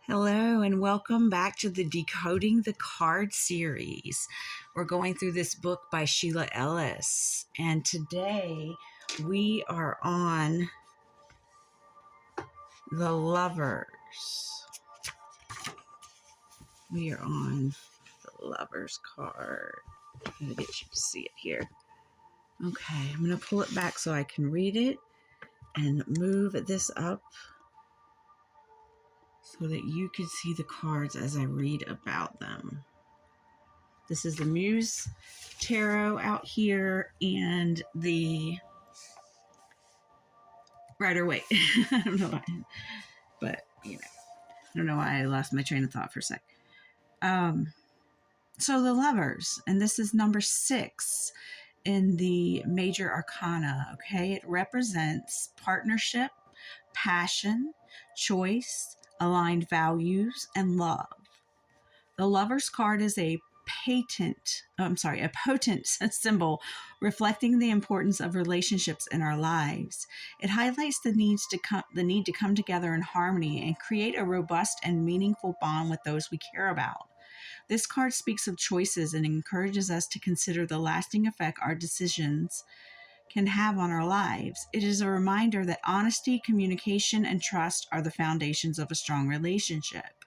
Hello and welcome back to the Decoding the Card series. We're going through this book by Sheila Ellis, and today we are on the Lovers. We are on the Lovers card. I'm going to get you to see it here. Okay, I'm going to pull it back so I can read it and move this up so that you can see the cards as I read about them. This is the Muse Tarot out here and the Rider-Waite. I don't know why, but I don't know why I lost my train of thought for a sec. So the Lovers, and this is number 6 in the Major Arcana, okay? It represents partnership, passion, choice, aligned values, and love. The Lovers card is a potent symbol reflecting the importance of relationships in our lives. It highlights the need to come together in harmony and create a robust and meaningful bond with those we care about. This card speaks of choices and encourages us to consider the lasting effect our decisions can have on our lives. It is a reminder that honesty, communication, and trust are the foundations of a strong relationship.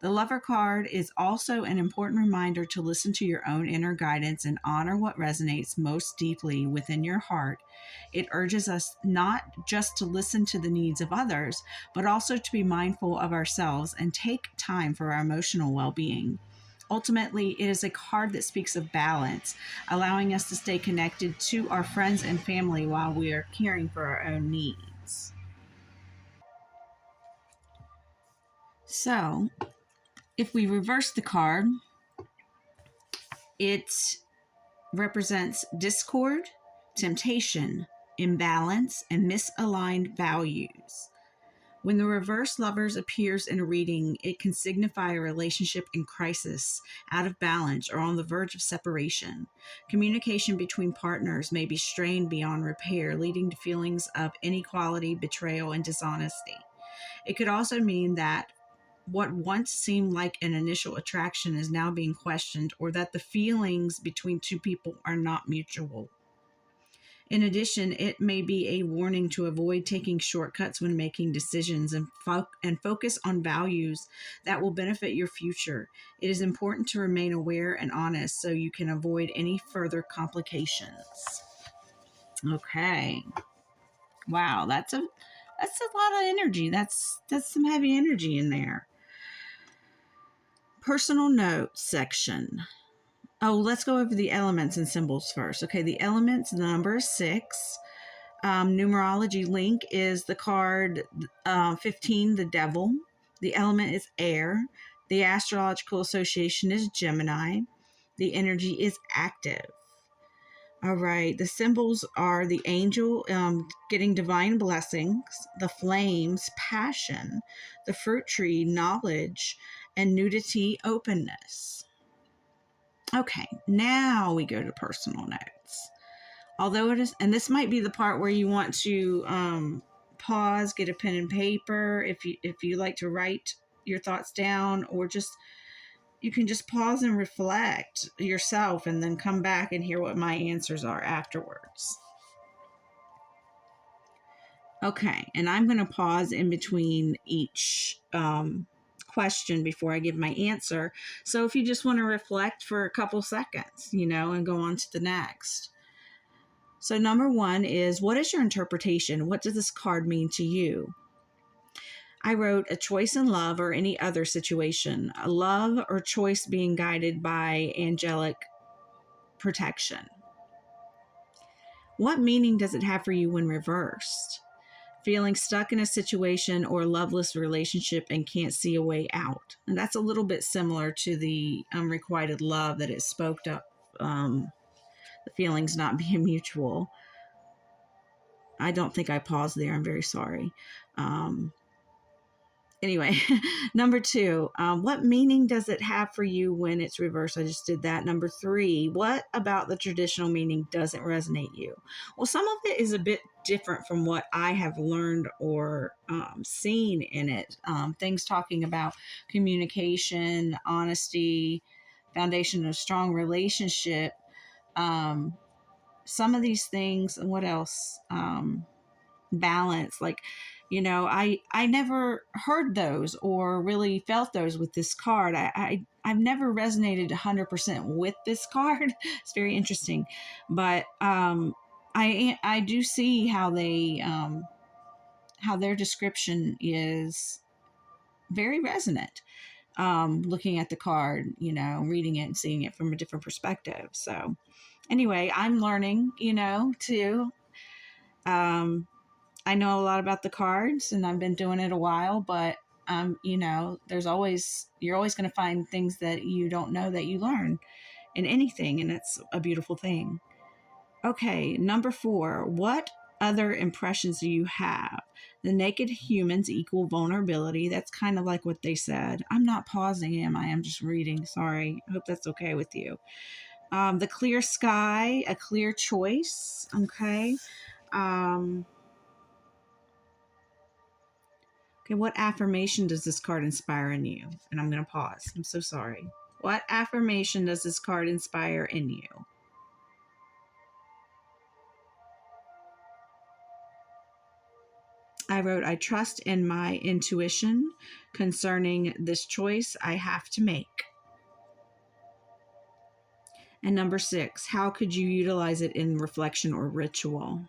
The Lover card is also an important reminder to listen to your own inner guidance and honor what resonates most deeply within your heart. It urges us not just to listen to the needs of others, but also to be mindful of ourselves and take time for our emotional well-being. Ultimately, it is a card that speaks of balance, allowing us to stay connected to our friends and family while we are caring for our own needs. So, if we reverse the card, it represents discord, temptation, imbalance, and misaligned values. When the reverse Lovers appears in a reading, it can signify a relationship in crisis, out of balance, or on the verge of separation. Communication between partners may be strained beyond repair, leading to feelings of inequality, betrayal, and dishonesty. It could also mean that what once seemed like an initial attraction is now being questioned, or that the feelings between two people are not mutual. In addition, it may be a warning to avoid taking shortcuts when making decisions and focus on values that will benefit your future. It is important to remain aware and honest so you can avoid any further complications. Okay. Wow, that's a lot of energy. That's some heavy energy in there. Personal notes section. Oh, let's go over the elements and symbols first. Okay, the elements, the number is 6. Numerology link is the card 15, the Devil. The element is air. The astrological association is Gemini. The energy is active. All right, the symbols are the angel getting divine blessings, the flames, passion, the fruit tree, knowledge, and nudity, openness. Okay, now we go to personal notes. Although it is, and this might be the part where you want to pause, get a pen and paper if you like to write your thoughts down, or you can just pause and reflect yourself and then come back and hear what my answers are afterwards. Okay, and I'm going to pause in between each question before I give my answer. So if you just want to reflect for a couple seconds, and go on to the next. So number 1 is, what is your interpretation? What does this card mean to you? I wrote a choice in love or any other situation, a love or choice being guided by angelic protection. What meaning does it have for you when reversed? Feeling stuck in a situation or loveless relationship and can't see a way out. And that's a little bit similar to the unrequited love that it spoke up, the feelings not being mutual. I don't think I paused there. I'm very sorry. Anyway, number 2, what meaning does it have for you when it's reversed? I just did that. Number 3, what about the traditional meaning doesn't resonate you? Well, some of it is a bit different from what I have learned or seen in it. Things talking about communication, honesty, foundation of strong relationship. Some of these things, and what else? Balance, like, I never heard those or really felt those with this card. I've never resonated 100% with this card. It's very interesting, but I do see how how their description is very resonant. Looking at the card, reading it and seeing it from a different perspective. So anyway, I'm learning, too. I know a lot about the cards and I've been doing it a while, but you're always going to find things that you don't know that you learn in anything, and it's a beautiful thing. Okay, number 4, what other impressions do you have? The naked humans equal vulnerability. That's kind of like what they said. I'm not pausing, am I? I'm just reading. Sorry. I hope that's okay with you. The clear sky, a clear choice. Okay. Okay, what affirmation does this card inspire in you? And I'm going to pause. I'm so sorry. What affirmation does this card inspire in you? I wrote, I trust in my intuition concerning this choice I have to make. And number 6, how could you utilize it in reflection or ritual?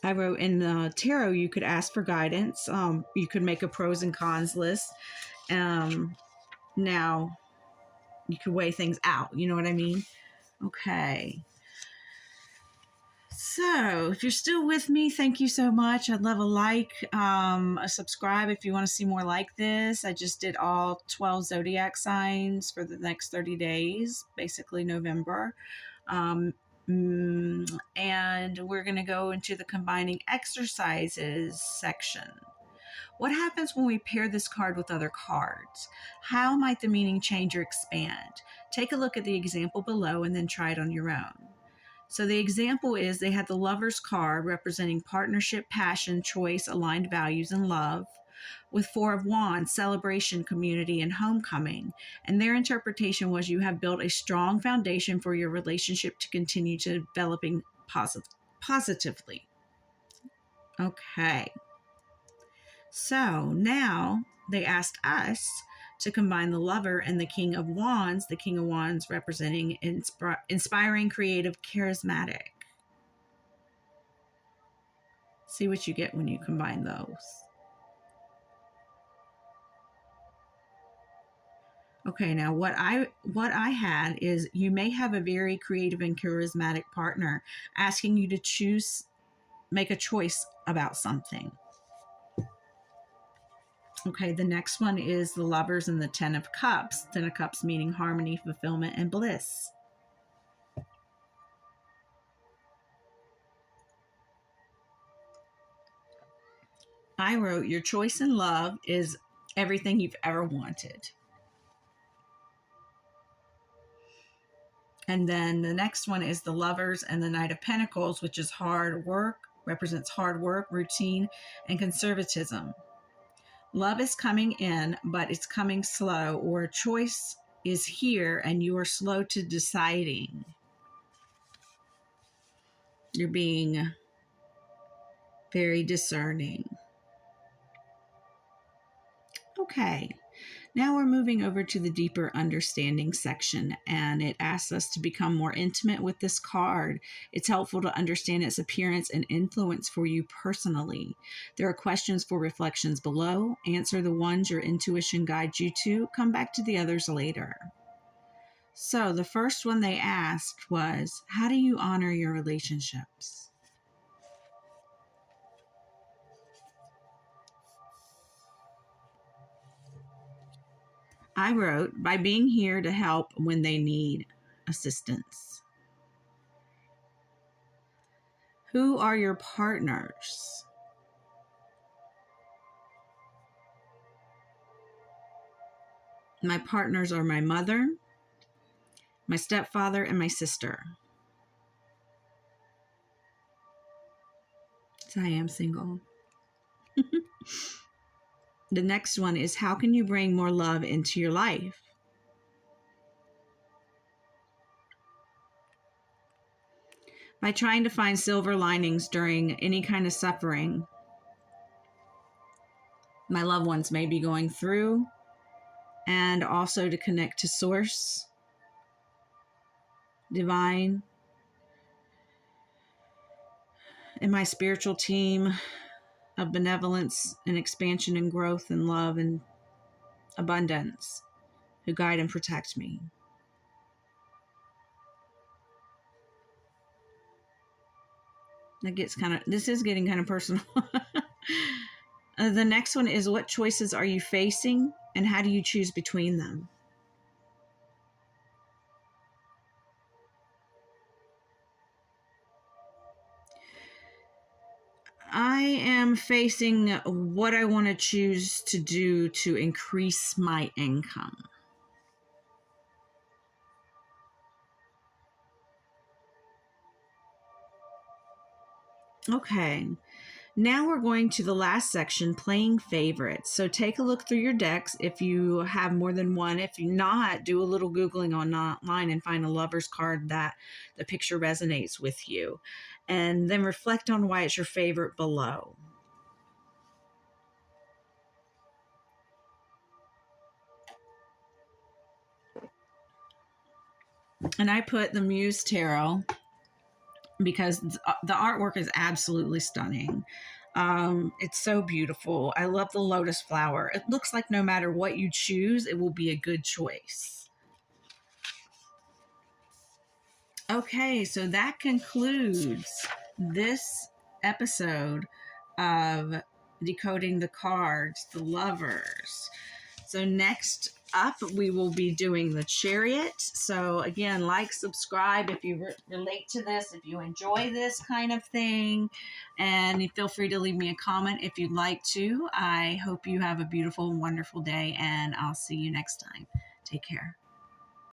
I wrote, in the tarot, you could ask for guidance. You could make a pros and cons list. Now, you could weigh things out. You know what I mean? Okay. So, if you're still with me, thank you so much. I'd love a like, a subscribe if you want to see more like this. I just did all 12 zodiac signs for the next 30 days, basically November. And we're going to go into the combining exercises section. What happens when we pair this card with other cards? How might the meaning change or expand? Take a look at the example below and then try it on your own. So the example is they had the Lover's card representing partnership, passion, choice, aligned values, and love, with 4 of Wands, celebration, community, and homecoming. And their interpretation was you have built a strong foundation for your relationship to continue to developing positively. Okay. So now they asked us to combine the Lover and the King of Wands, representing inspiring, creative, charismatic. See what you get when you combine those. Okay, now what I had is you may have a very creative and charismatic partner asking you to make a choice about something. Okay, the next one is the Lovers and the 10 of Cups. 10 of Cups meaning harmony, fulfillment, and bliss. I wrote, your choice in love is everything you've ever wanted. And then the next one is the Lovers and the Knight of Pentacles, which is hard work, represents hard work, routine, and conservatism. Love is coming in, but it's coming slow, or a choice is here and you are slow to deciding. You're being very discerning. Okay, now we're moving over to the deeper understanding section, and it asks us to become more intimate with this card. It's helpful to understand its appearance and influence for you personally. There are questions for reflections below. Answer the ones your intuition guides you to. Come back to the others later. So the first one they asked was, how do you honor your relationships? I wrote, by being here to help when they need assistance. Who are your partners? My partners are my mother, my stepfather, and my sister. So I am single. The next one is, how can you bring more love into your life? By trying to find silver linings during any kind of suffering my loved ones may be going through, and also to connect to Source, Divine, and my spiritual team of benevolence and expansion and growth and love and abundance, who guide and protect me. This is getting kind of personal. The next one is, what choices are you facing and how do you choose between them? I am facing what I want to choose to do to increase my income. Okay, now we're going to the last section, playing favorites. So take a look through your decks if you have more than one. If you not, do a little Googling online and find a lover's card that the picture resonates with you. And then reflect on why it's your favorite below. And I put the Muse Tarot because the artwork is absolutely stunning. It's so beautiful. I love the lotus flower. It looks like no matter what you choose, it will be a good choice. Okay, so that concludes this episode of Decoding the Cards, the Lovers. So next up, we will be doing the Chariot. So again, like, subscribe if you relate to this, if you enjoy this kind of thing, and feel free to leave me a comment if you'd like to. I hope you have a beautiful and wonderful day, and I'll see you next time. Take care.